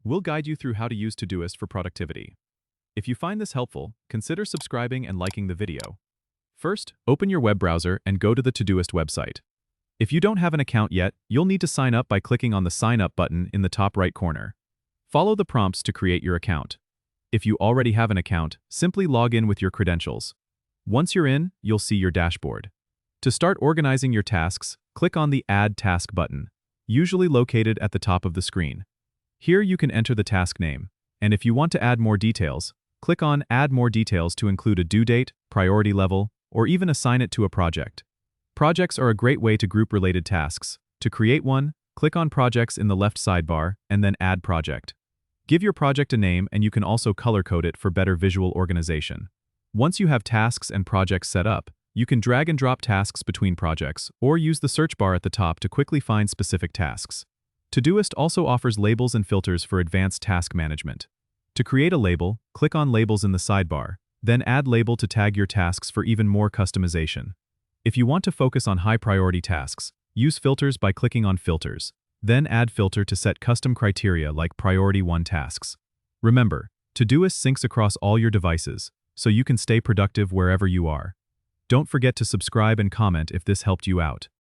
We'll guide you through how to use Todoist for productivity. If you find this helpful, consider subscribing and liking the video. First, open your web browser and go to the Todoist website. If you don't have an account yet, you'll need to sign up by clicking on the Sign Up button in the top right corner. Follow the prompts to create your account. If you already have an account, simply log in with your credentials. Once you're in, you'll see your dashboard. To start organizing your tasks, click on the Add Task button, usually located at the top of the screen. Here you can enter the task name, and if you want to add more details, click on Add More Details to include a due date, priority level, or even assign it to a project. Projects are a great way to group related tasks. To create one, click on Projects in the left sidebar and then Add Project. Give your project a name, and you can also color-code it for better visual organization. Once you have tasks and projects set up, you can drag and drop tasks between projects or use the search bar at the top to quickly find specific tasks. Todoist also offers labels and filters for advanced task management. To create a label, click on Labels in the sidebar, then add label to tag your tasks for even more customization. If you want to focus on high-priority tasks, use filters by clicking on Filters. Then add filter to set custom criteria like Priority 1 tasks. Remember, Todoist syncs across all your devices, so you can stay productive wherever you are. Don't forget to subscribe and comment if this helped you out.